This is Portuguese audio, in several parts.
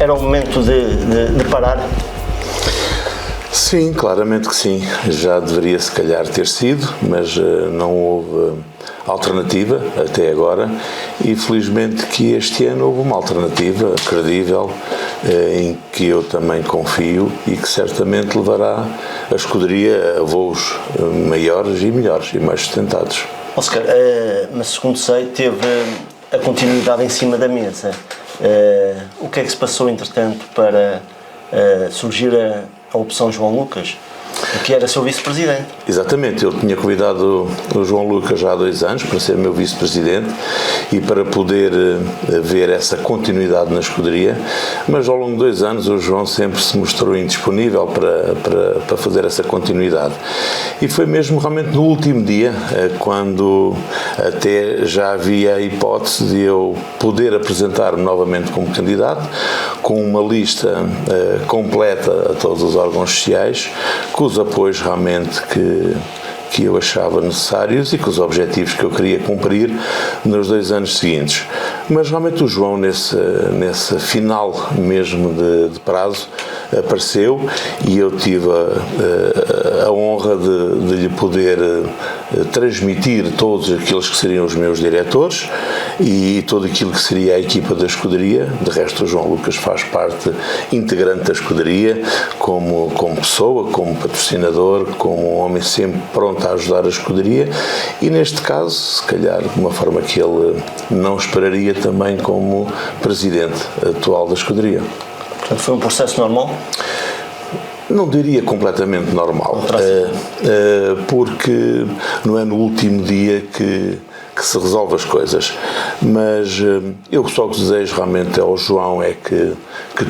era o momento de parar? Sim, claramente que sim. Já deveria se calhar ter sido, mas não houve alternativa até agora e felizmente que este ano houve uma alternativa credível em que eu também confio e que certamente levará a escuderia a voos maiores e melhores e mais sustentados. Oscar, mas segundo sei, teve a continuidade em cima da mesa. O que é que se passou entretanto para surgir a opção João Lucas, que era seu vice-presidente? Exatamente, eu tinha convidado o João Lucas já há 2 anos para ser meu vice-presidente e para poder ver essa continuidade na escuderia, mas ao longo de 2 anos o João sempre se mostrou indisponível para fazer essa continuidade. E foi mesmo realmente no último dia, quando até já havia a hipótese de eu poder apresentar-me novamente como candidato, com uma lista completa a todos os órgãos sociais, com os apoios realmente que eu achava necessários e com os objetivos que eu queria cumprir nos 2 anos seguintes. Mas realmente o João, nesse final mesmo de prazo, apareceu e eu tive a honra de lhe poder transmitir todos aqueles que seriam os meus diretores e todo aquilo que seria a equipa da escuderia. De resto, o João Lucas faz parte integrante da escuderia, como pessoa, como patrocinador, como um homem sempre pronto a ajudar a escuderia e neste caso, se calhar de uma forma que ele não esperaria, também como presidente atual da escuderia. Portanto, foi um processo normal? Não diria completamente normal, porque não é no último dia que se resolve as coisas, mas eu só que desejo realmente ao João é que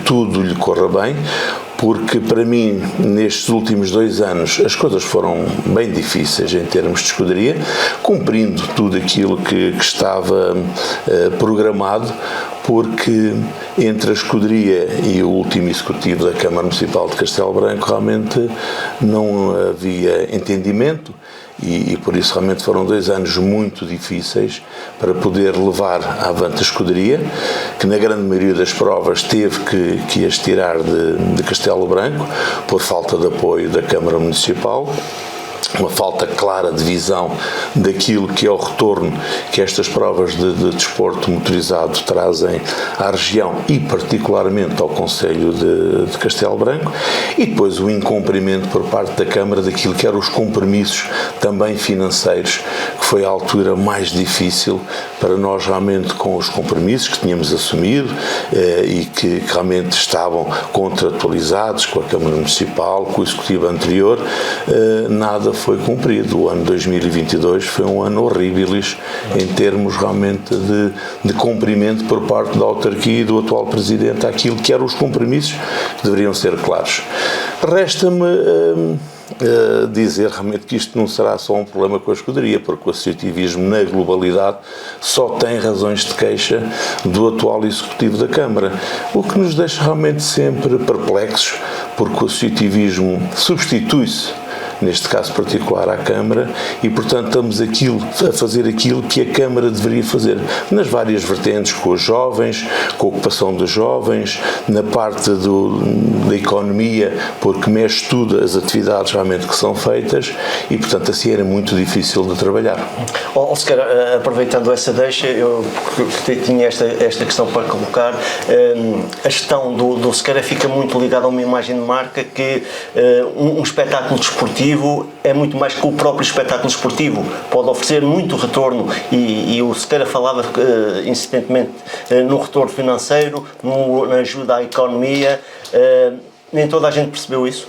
tudo lhe corra bem, porque para mim, nestes últimos 2 anos, as coisas foram bem difíceis em termos de escuderia, cumprindo tudo aquilo que estava programado, porque entre a escuderia e o último executivo da Câmara Municipal de Castelo Branco realmente não havia entendimento e por isso realmente foram 2 anos muito difíceis para poder levar avante a escuderia, que na grande maioria das provas teve que as tirar de Castelo Branco por falta de apoio da Câmara Municipal. Uma falta clara de visão daquilo que é o retorno que estas provas de desporto motorizado trazem à região e particularmente ao concelho de Castelo Branco, e depois o incumprimento por parte da Câmara daquilo que eram os compromissos também financeiros, que foi a altura mais difícil para nós realmente, com os compromissos que tínhamos assumido e que realmente estavam contratualizados com a Câmara Municipal, com o Executivo anterior, nada foi cumprido. O ano 2022 foi um ano horrível em termos realmente de cumprimento por parte da autarquia e do atual Presidente àquilo que eram os compromissos que deveriam ser claros. Resta-me dizer realmente que isto não será só um problema com a escuderia, porque o associativismo na globalidade só tem razões de queixa do atual Executivo da Câmara, o que nos deixa realmente sempre perplexos, porque o associativismo substitui-se neste caso particular à Câmara e portanto estamos a fazer aquilo que a Câmara deveria fazer nas várias vertentes, com os jovens, com a ocupação dos jovens, na parte da economia, porque mexe tudo as atividades realmente que são feitas e portanto assim era muito difícil de trabalhar. Oscar, aproveitando essa deixa, eu tinha esta questão para colocar. A gestão do Sequeira fica muito ligada a uma imagem de marca que um espetáculo desportivo é muito mais que o próprio espetáculo esportivo, pode oferecer muito retorno e o Sequeira falava insistentemente no retorno financeiro, na ajuda à economia. Nem toda a gente percebeu isso?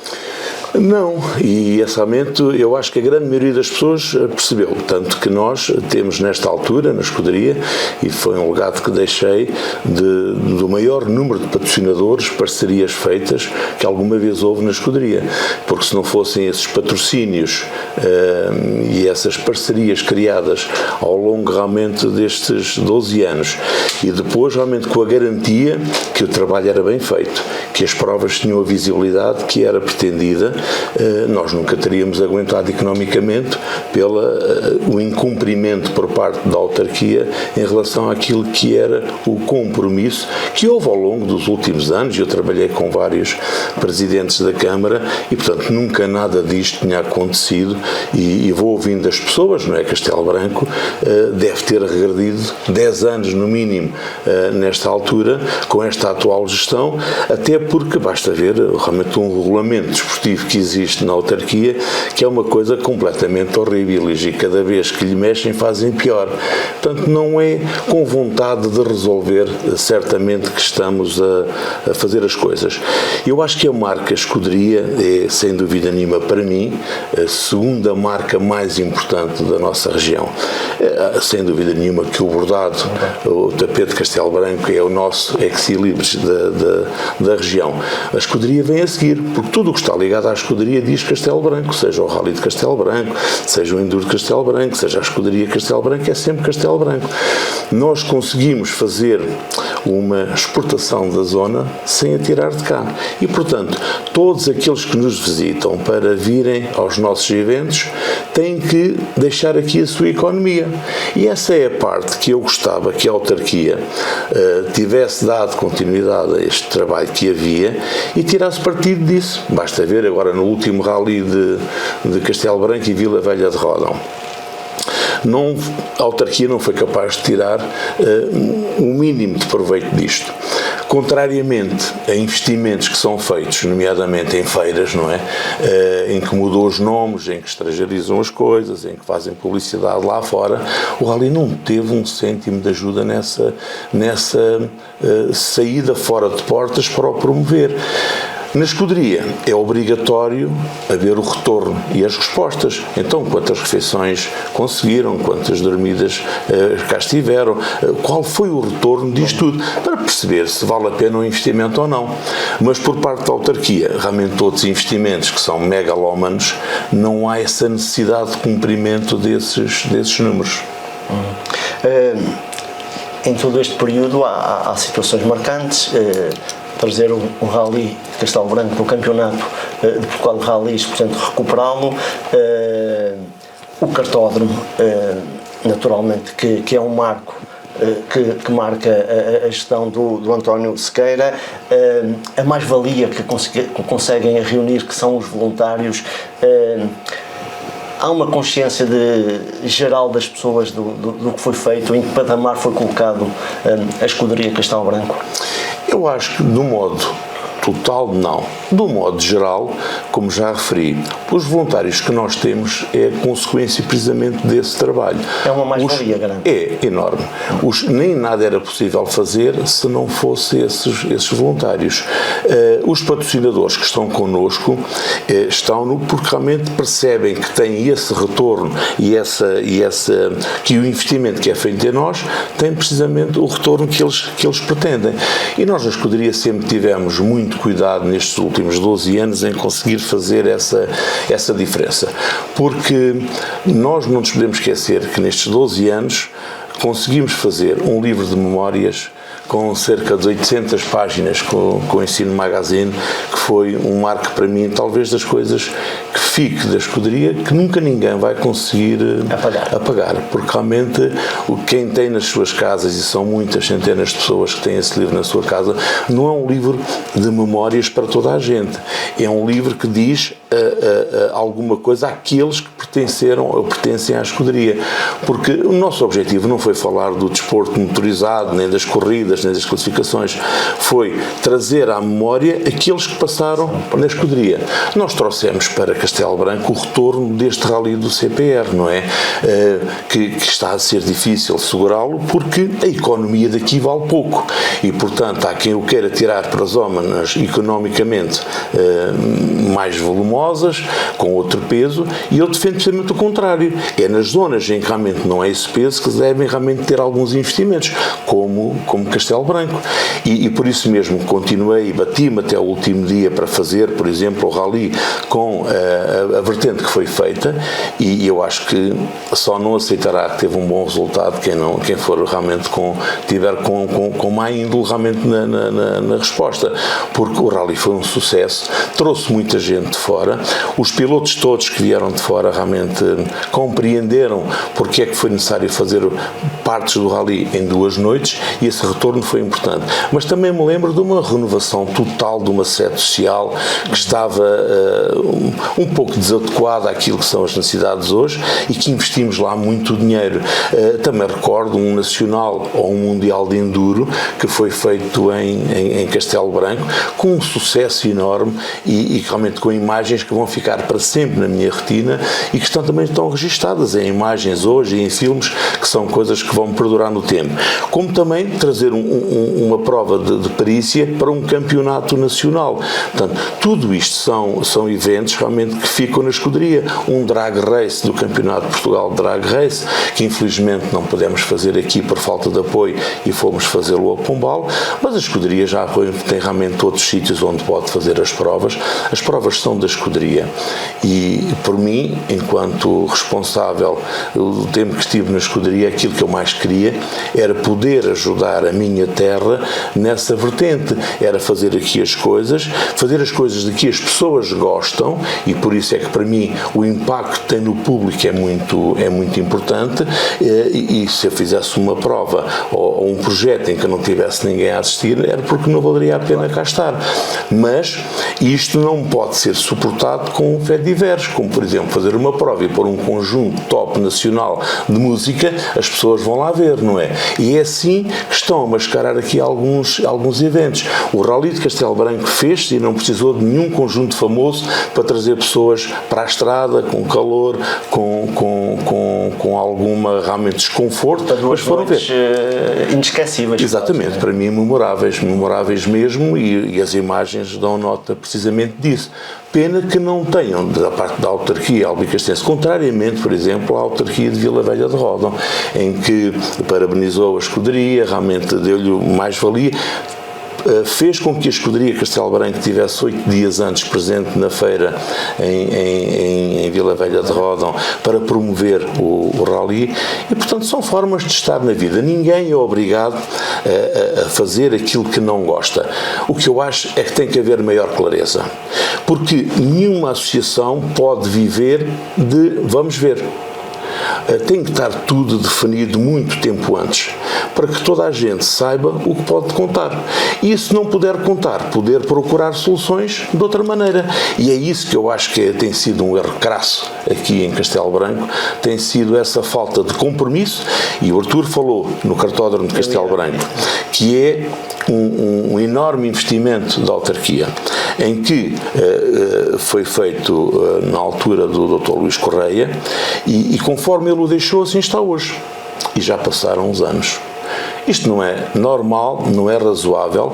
Não, e esse aumento eu acho que a grande maioria das pessoas percebeu, tanto que nós temos nesta altura, na escuderia, e foi um legado que deixei, do maior número de patrocinadores, parcerias feitas que alguma vez houve na escuderia, porque se não fossem esses patrocínios e essas parcerias criadas ao longo realmente destes 12 anos, e depois realmente com a garantia que o trabalho era bem feito, que as provas tinham a visibilidade que era pretendida, nós nunca teríamos aguentado economicamente pelo incumprimento por parte da autarquia em relação àquilo que era o compromisso que houve ao longo dos últimos anos. Eu trabalhei com vários presidentes da Câmara e, portanto, nunca nada disto tinha acontecido e vou ouvindo das pessoas, não é? Castelo Branco deve ter regredido 10 anos no mínimo nesta altura, com esta atual gestão, até porque basta ver realmente um regulamento desportivo que existe na autarquia, que é uma coisa completamente horrível e cada vez que lhe mexem fazem pior. Portanto, não é com vontade de resolver certamente que estamos a fazer as coisas. Eu acho que a marca Escuderia é, sem dúvida nenhuma, para mim, a segunda marca mais importante da nossa região. Sem dúvida nenhuma que o bordado, o tapete de Castelo Branco é o nosso ex-libris da região. A Escuderia vem a seguir, porque tudo o que está ligado à Escuderia diz Castelo Branco, seja o Rally de Castelo Branco, seja o Enduro de Castelo Branco, seja a Escuderia Castelo Branco, é sempre Castelo Branco. Nós conseguimos fazer uma exportação da zona sem a tirar de cá. E, portanto, todos aqueles que nos visitam para virem aos nossos eventos têm que deixar aqui a sua economia. E essa é a parte que eu gostava que a autarquia tivesse dado continuidade a este trabalho que havia e tirasse partido disso. Basta ver agora no último rally de Castelo Branco e Vila Velha de Ródão. A autarquia não foi capaz de tirar o mínimo de proveito disto. Contrariamente a investimentos que são feitos, nomeadamente em feiras, não é? Em que mudam os nomes, em que estrangeirizam as coisas, em que fazem publicidade lá fora, o Rally não teve um cêntimo de ajuda nessa saída fora de portas para o promover. Na Escuderia é obrigatório haver o retorno e as respostas. Então, quantas refeições conseguiram, quantas dormidas cá estiveram, qual foi o retorno disto tudo, para perceber se vale a pena o investimento ou não. Mas por parte da autarquia, realmente todos os investimentos que são megalómanos, não há essa necessidade de cumprimento desses números. Em todo este período há situações marcantes. Trazer o Rally de Castelo Branco do campeonato de Portugal de Rallys, portanto recuperá-lo, o cartódromo, naturalmente, que é um marco que marca a gestão do António Sequeira, a mais-valia que conseguem reunir, que são os voluntários. Há uma consciência geral das pessoas do que foi feito, em que patamar foi colocado a Escuderia Castelo Branco? Eu acho que, do modo total, não. Do modo geral, como já referi, os voluntários que nós temos é consequência precisamente desse trabalho. É uma mais-valia grande. É enorme. Nem nada era possível fazer se não fosse esses voluntários. Os patrocinadores que estão connosco estão-no porque realmente percebem que têm esse retorno que o investimento que é feito em nós tem precisamente o retorno que eles pretendem. E nós na Escuderia sempre tivemos muito cuidado nestes últimos 12 anos em conseguir fazer essa diferença, porque nós não nos podemos esquecer que nestes 12 anos conseguimos fazer um livro de memórias com cerca de 800 páginas com o Ensino Magazine, que foi um marco para mim, talvez das coisas que fique da Escuderia, que nunca ninguém vai conseguir apagar, porque realmente quem tem nas suas casas, e são muitas centenas de pessoas que têm esse livro na sua casa, não é um livro de memórias para toda a gente, é um livro que diz alguma coisa àqueles que pertenceram ou pertencem à Escuderia, porque o nosso objetivo não foi falar do desporto motorizado, nem das corridas, nem das classificações, foi trazer à memória aqueles que passaram na Escuderia. Nós trouxemos para Castelo Branco o retorno deste rally do CPR, não é? Que está a ser difícil segurá-lo porque a economia daqui vale pouco e, portanto, há quem o queira tirar para zonas economicamente mais volumosas, com outro peso, e eu defendo precisamente o contrário. É nas zonas em que realmente não é esse peso que devem realmente ter alguns investimentos, como Castelo Castelo Branco, e por isso mesmo continuei e bati-me até o último dia para fazer, por exemplo, o rally com a vertente que foi feita, e eu acho que só não aceitará que teve um bom resultado quem for realmente tiver com má índole realmente na resposta, porque o rally foi um sucesso, trouxe muita gente de fora, os pilotos todos que vieram de fora realmente compreenderam porque é que foi necessário fazer partes do rally em 2 noites, e esse retorno foi importante. Mas também me lembro de uma renovação total de uma sede social que estava um pouco desadequada àquilo que são as necessidades hoje, e que investimos lá muito dinheiro. Também recordo um nacional ou um mundial de enduro que foi feito em Castelo Branco, com um sucesso enorme, e realmente com imagens que vão ficar para sempre na minha retina, e que também estão registadas em imagens hoje e em filmes, que são coisas que vão perdurar no tempo. Como também trazer uma prova de perícia para um campeonato nacional. Portanto, tudo isto são eventos realmente que ficam na escuderia. Um drag race do Campeonato de Portugal Drag Race, que infelizmente não pudemos fazer aqui por falta de apoio, e fomos fazê-lo a Pombal, mas a escuderia já tem realmente outros sítios onde pode fazer as provas. As provas são da escuderia, e por mim, enquanto responsável, o tempo que estive na escuderia, aquilo que eu mais queria era poder ajudar a minha terra nessa vertente, era fazer as coisas de que as pessoas gostam, e por isso é que para mim o impacto que tem no público é muito importante, e se eu fizesse uma prova ou um projeto em que não tivesse ninguém a assistir, era porque não valeria a pena cá estar. Mas isto não pode ser suportado com fé diversos, como por exemplo fazer uma prova e pôr um conjunto top nacional de música, as pessoas vão lá ver, não é? E é assim que estão a mascarar aqui alguns eventos. O Rally de Castelo Branco fez-se e não precisou de nenhum conjunto famoso para trazer pessoas para a estrada, com calor, com alguma realmente desconforto, mas foram ver. Inesquecíveis. Exatamente, para mim memoráveis mesmo, e as imagens dão nota precisamente disso. Pena que não tenham, da parte da autarquia albicastense, contrariamente, por exemplo, à autarquia de Vila Velha de Ródão, em que parabenizou a escuderia, realmente deu-lhe mais-valia, fez com que a escuderia Castelo Branco tivesse 8 dias antes presente na feira em Vila Velha de Ródão para promover o rally, e portanto são formas de estar na vida. Ninguém é obrigado a fazer aquilo que não gosta. O que eu acho é que tem que haver maior clareza, porque nenhuma associação pode viver de vamos ver. Tem que estar tudo definido muito tempo antes, para que toda a gente saiba o que pode contar. E se não puder contar, poder procurar soluções de outra maneira. E é isso que eu acho que tem sido um erro crasso aqui em Castelo Branco, tem sido essa falta de compromisso, e o Artur falou no cartódromo de Castelo Branco, que é um enorme investimento da autarquia, em que foi feito na altura do Dr. Luís Correia, e conforme ele o deixou, assim está hoje. E já passaram uns anos. Isto não é normal, não é razoável,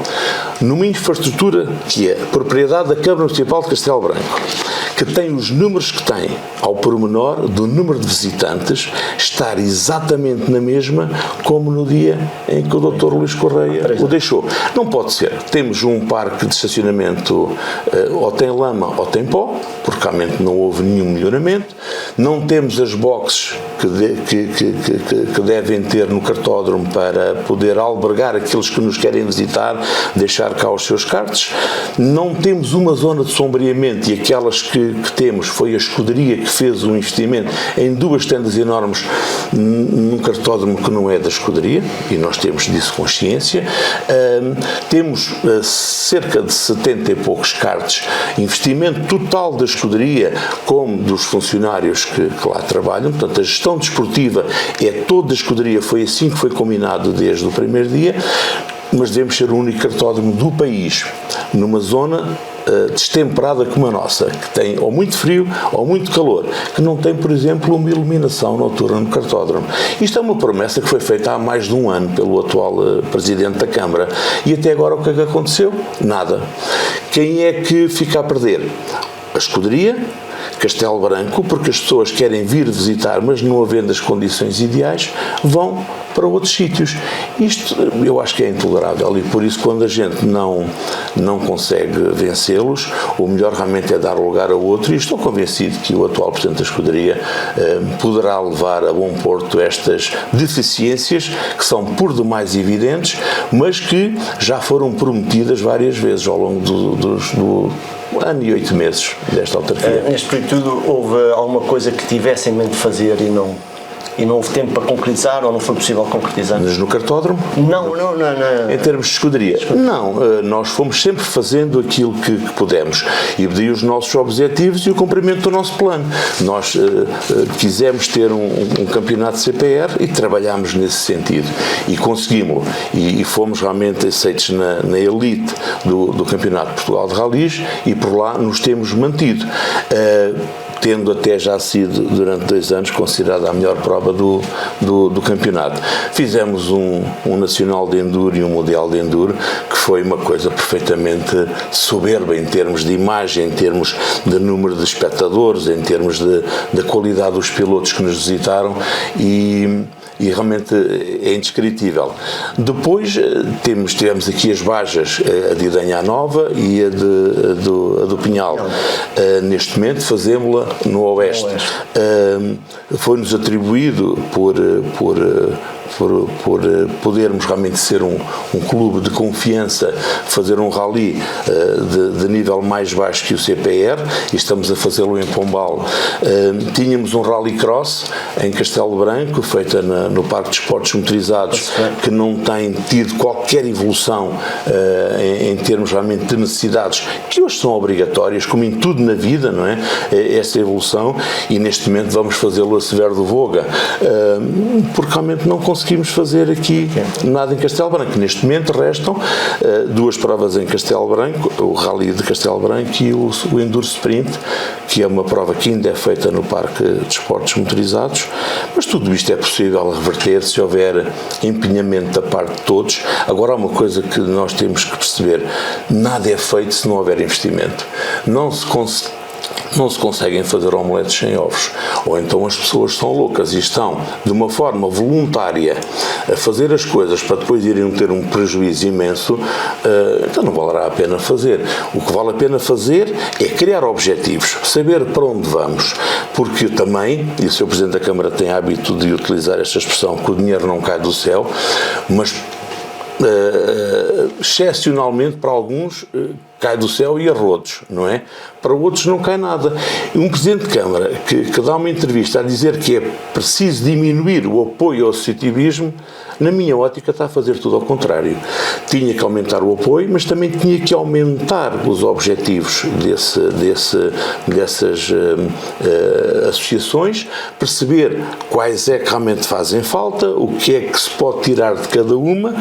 numa infraestrutura que é propriedade da Câmara Municipal de Castelo Branco, que tem os números que tem, ao pormenor do número de visitantes, estar exatamente na mesma como no dia em que o Dr. Luís Correia o deixou. Não pode ser. Temos um parque de estacionamento ou tem lama ou tem pó, porque realmente não houve nenhum melhoramento. Não temos as boxes que devem ter no cartódromo para poder albergar aqueles que nos querem visitar, deixar cá os seus karts. Não temos uma zona de sombreamento, e aquelas que temos, foi a escuderia que fez um investimento em 2 tendas enormes num cartódromo que não é da escuderia, e nós temos disso consciência. Temos cerca de 70 e poucos karts, investimento total da escuderia como dos funcionários que lá trabalham. Portanto, a gestão desportiva é toda a escuderia, foi assim que foi combinado desde o primeiro dia, mas devemos ser o único cartódromo do país numa zona destemperada como a nossa, que tem ou muito frio ou muito calor, que não tem, por exemplo, uma iluminação noturna no cartódromo. Isto é uma promessa que foi feita há mais de um ano pelo atual Presidente da Câmara, e até agora o que é que aconteceu? Nada. Quem é que fica a perder? A escuderia, Castelo Branco, porque as pessoas querem vir visitar, mas não havendo as condições ideais, vão para outros sítios. Isto eu acho que é intolerável, e por isso, quando a gente não consegue vencê-los, o melhor realmente é dar lugar a outro, e estou convencido que o atual Presidente da Escuderia poderá levar a bom porto estas deficiências que são por demais evidentes, mas que já foram prometidas várias vezes ao longo do ano e 8 meses desta autarquia. Neste período, houve alguma coisa que tivesse em mente fazer e não houve tempo para concretizar, ou não foi possível concretizar? Mas no cartódromo? Não. Em termos de escuderia? Não, nós fomos sempre fazendo aquilo que pudemos e daí os nossos objetivos e o cumprimento do nosso plano. Nós quisemos ter um campeonato CPR e trabalhámos nesse sentido e conseguimos-lo, e fomos realmente aceitos na elite do Campeonato de Portugal de Rallys, e por lá nos temos mantido. Tendo até já sido, durante 2 anos, considerada a melhor prova do campeonato. Fizemos um Nacional de Enduro e um Mundial de Enduro, que foi uma coisa perfeitamente soberba em termos de imagem, em termos de número de espectadores, em termos da qualidade dos pilotos que nos visitaram, e realmente é indescritível. Depois tivemos aqui as Bajas, a de Idanha Nova e a do Pinhal. Neste momento fazemos-la no Oeste. Foi-nos atribuído por podermos realmente ser um clube de confiança, fazer um rally de nível mais baixo que o CPR, e estamos a fazê-lo em Pombal. Tínhamos um rally cross em Castelo Branco, feita no Parque de Esportes Motorizados, que não tem tido qualquer evolução em termos realmente de necessidades, que hoje são obrigatórias, como em tudo na vida, não é? Essa evolução, e neste momento vamos fazê-lo a Severo do Voga, porque realmente não conseguimos fazer aqui nada em Castelo Branco. Neste momento restam 2 provas em Castelo Branco, o Rally de Castelo Branco e o Enduro Sprint, que é uma prova que ainda é feita no Parque de Esportes Motorizados, mas tudo isto é possível reverter se houver empenhamento da parte de todos. Agora há uma coisa que nós temos que perceber: nada é feito se não houver investimento. Não se conseguem fazer omeletes sem ovos, ou então as pessoas são loucas e estão de uma forma voluntária a fazer as coisas para depois irem ter um prejuízo imenso, então não valerá a pena fazer. O que vale a pena fazer é criar objetivos, saber para onde vamos, porque também, e o Sr. Presidente da Câmara tem hábito de utilizar esta expressão, que o dinheiro não cai do céu, mas excepcionalmente para alguns cai do céu e a rodos, não é? Para outros não cai nada. E um Presidente de Câmara que dá uma entrevista a dizer que é preciso diminuir o apoio ao associativismo, na minha ótica está a fazer tudo ao contrário. Tinha que aumentar o apoio, mas também tinha que aumentar os objetivos dessas associações, perceber quais é que realmente fazem falta, o que é que se pode tirar de cada uma,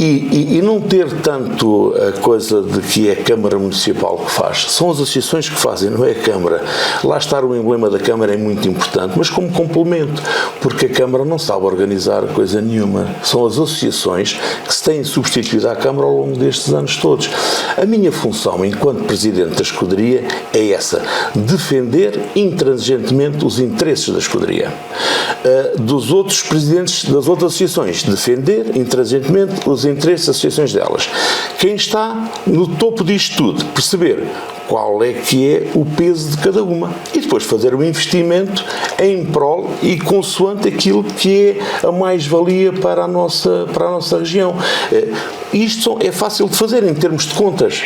e não ter tanto a coisa de que é a Câmara Municipal que faz. São as associações que fazem, não é a Câmara. Lá estar o emblema da Câmara é muito importante, mas como complemento, porque a Câmara não sabe organizar coisa nenhuma. São as associações que se têm substituído à Câmara ao longo destes anos todos. A minha função, enquanto Presidente da Escuderia, é essa: defender intransigentemente os interesses da Escuderia. Dos outros presidentes das outras associações, defender intransigentemente os interesses das associações delas. Quem está no topo disto tudo, perceber qual é que é o peso de cada uma e depois fazer um investimento em prol e consoante aquilo que é a mais-valia para a nossa região. Isto é fácil de fazer em termos de contas,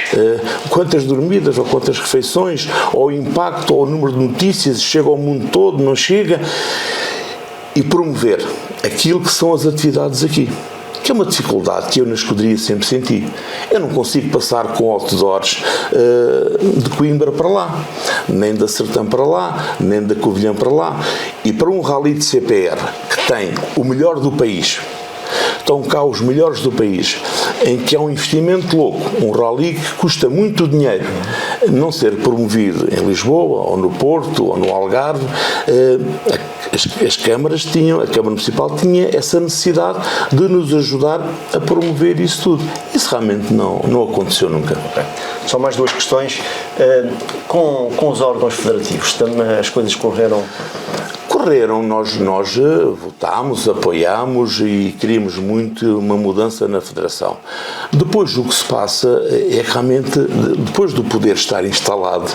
quantas dormidas ou quantas refeições, ou o impacto ou o número de notícias, chega ao mundo todo, não chega, e promover aquilo que são as atividades aqui, que é uma dificuldade que eu na escuderia sempre senti. Eu não consigo passar com outdoors de Coimbra para lá, nem da Sertã para lá, nem da Covilhã para lá, e para um rally de CPR que tem o melhor do país, estão cá os melhores do país, em que há um investimento louco, um rally que custa muito dinheiro, não ser promovido em Lisboa, ou no Porto, ou no Algarve, as câmaras tinham, a Câmara Municipal tinha essa necessidade de nos ajudar a promover isso tudo. Isso realmente não aconteceu nunca. Okay. Só mais duas questões. Com os órgãos federativos, também as coisas correram? Nós votámos, apoiámos e queríamos muito uma mudança na Federação. Depois o que se passa é que realmente, depois do poder estar instalado,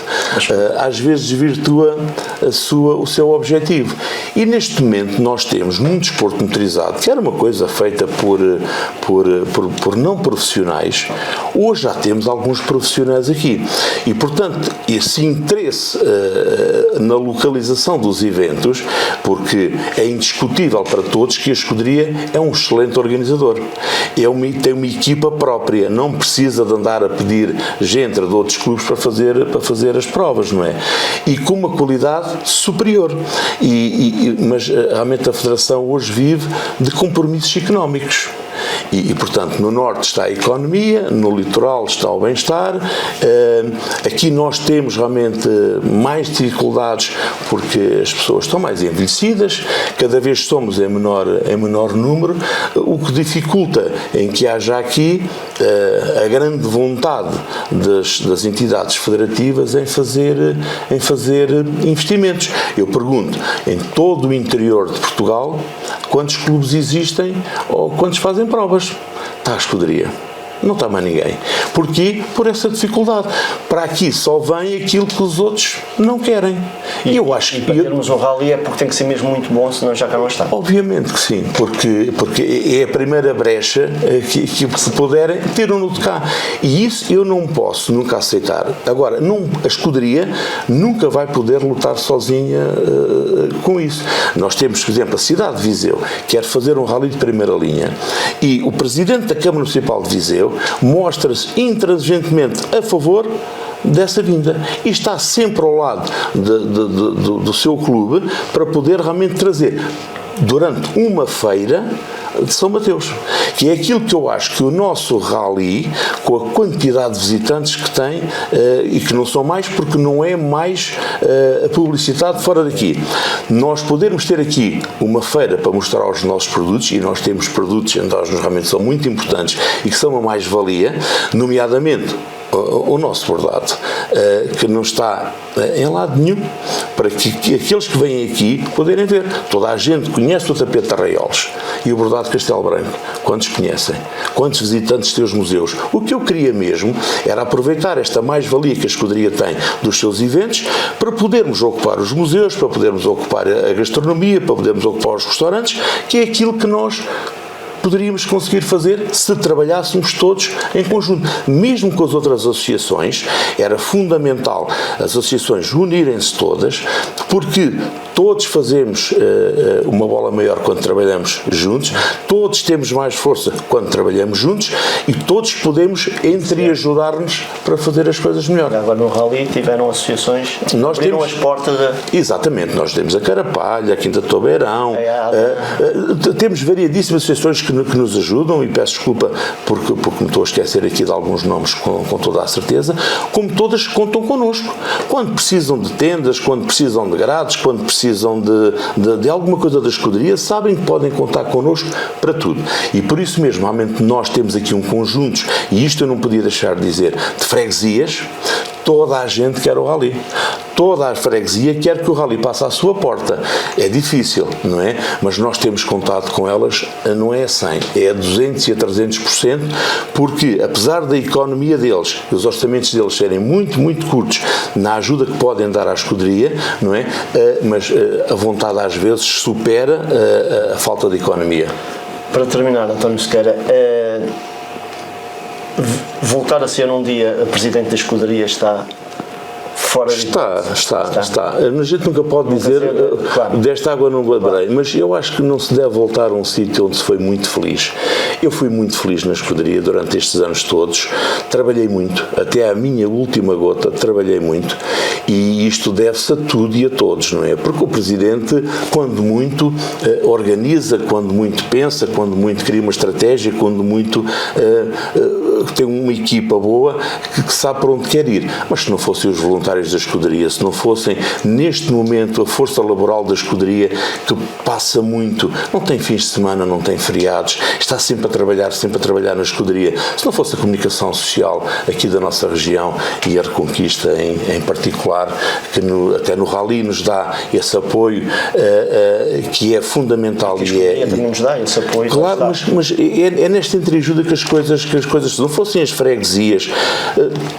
às vezes desvirtua o seu objetivo. E neste momento nós temos num desporto motorizado, que era uma coisa feita por não profissionais, hoje já temos alguns profissionais aqui. E portanto, esse interesse na localização dos eventos, porque é indiscutível para todos que a escuderia é um excelente organizador. Tem uma equipa própria, não precisa de andar a pedir gente de outros clubes para fazer as provas, não é? E com uma qualidade superior. Mas realmente a Federação hoje vive de compromissos económicos. E, portanto, no Norte está a economia, no litoral está o bem-estar, aqui nós temos realmente mais dificuldades porque as pessoas estão mais envelhecidas, cada vez somos em menor número, o que dificulta em que haja aqui a grande vontade das entidades federativas em fazer investimentos. Eu pergunto, em todo o interior de Portugal, quantos clubes existem ou quantos fazem provas? Está a escuderia. Não está mais ninguém. Porquê? Por essa dificuldade. Para aqui só vem aquilo que os outros não querem. E eu acho que para termos um rally é porque tem que ser mesmo muito bom, senão já cá não está. Obviamente que sim, porque é a primeira brecha que se puderem ter um no de cá. E isso eu não posso nunca aceitar. Agora, a escuderia nunca vai poder lutar sozinha com isso. Nós temos, por exemplo, a cidade de Viseu quer fazer um rally de primeira linha e o presidente da Câmara Municipal de Viseu mostra-se intransigentemente a favor dessa vinda e está sempre ao lado do seu clube para poder realmente trazer durante uma feira de São Mateus, que é aquilo que eu acho que o nosso rally, com a quantidade de visitantes que tem, e que não são mais porque não é mais a publicidade fora daqui, nós podermos ter aqui uma feira para mostrar os nossos produtos, e nós temos produtos que realmente são muito importantes e que são uma mais-valia, nomeadamente o nosso bordado, que não está em lado nenhum, para que aqueles que vêm aqui poderem ver. Toda a gente conhece o tapete de Arraiolos e o bordado de Castelo Branco. Quantos conhecem? Quantos visitantes têm os museus? O que eu queria mesmo era aproveitar esta mais-valia que a escuderia tem dos seus eventos para podermos ocupar os museus, para podermos ocupar a gastronomia, para podermos ocupar os restaurantes, que é aquilo que nós poderíamos conseguir fazer se trabalhássemos todos em conjunto. Mesmo com as outras associações, era fundamental as associações unirem-se todas, porque todos fazemos uma bola maior quando trabalhamos juntos, todos temos mais força quando trabalhamos juntos e todos podemos ajudar-nos para fazer as coisas melhor. Agora no rally tiveram associações que abriram as portas Exatamente, nós temos a Carapalha, a Quinta de Tobeirão, temos variedíssimas associações que nos ajudam, e peço desculpa porque me estou a esquecer aqui de alguns nomes com toda a certeza, como todas contam connosco. Quando precisam de tendas, quando precisam de grades, quando precisam de alguma coisa da escuderia, sabem que podem contar connosco para tudo. E por isso mesmo, realmente, nós temos aqui um conjunto, e isto eu não podia deixar de dizer, de freguesias. Toda a gente quer o rally. Toda a freguesia quer que o rally passe à sua porta. É difícil, não é? Mas nós temos contato com elas, não é a 100, é a 200% e a 300%, porque apesar da economia deles e os orçamentos deles serem muito, muito curtos na ajuda que podem dar à escuderia, não é? Mas a vontade às vezes supera a falta de economia. Para terminar, António Sequeira, voltar a ser um dia presidente da escuderia está fora de... Está. A gente nunca pode dizer claro, desta água não beberei, mas eu acho que não se deve voltar a um sítio onde se foi muito feliz. Eu fui muito feliz na escuderia durante estes anos todos, trabalhei muito, até à minha última gota trabalhei muito, e isto deve-se a tudo e a todos, não é? Porque o presidente, quando muito, organiza, quando muito pensa, quando muito cria uma estratégia, quando muito tem uma equipa boa que sabe para onde quer ir. Mas se não fossem os voluntários da escuderia, se não fossem, neste momento, a força laboral da escuderia, que passa muito, não tem fins de semana, não tem feriados, está sempre a trabalhar na escuderia. Se não fosse a comunicação social aqui da nossa região e a Reconquista em particular, que até no Rally nos dá esse apoio, que é fundamental. A escuderia também nos dá esse apoio. Claro, mas é nesta entreajuda que as coisas, se não fossem as freguesias,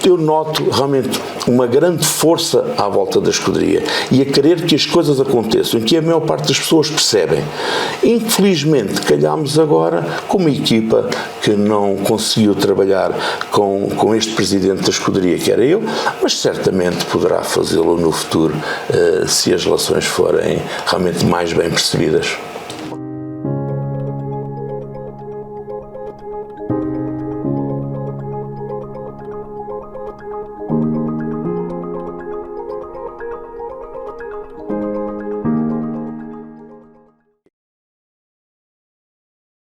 eu noto realmente uma grande força à volta da escuderia e a querer que as coisas aconteçam, que a maior parte das pessoas percebem. Infelizmente, calhámos agora com uma equipa que não conseguiu trabalhar com este presidente da escuderia, que era eu, mas certamente poderá fazê-lo no futuro, se as relações forem realmente mais bem percebidas.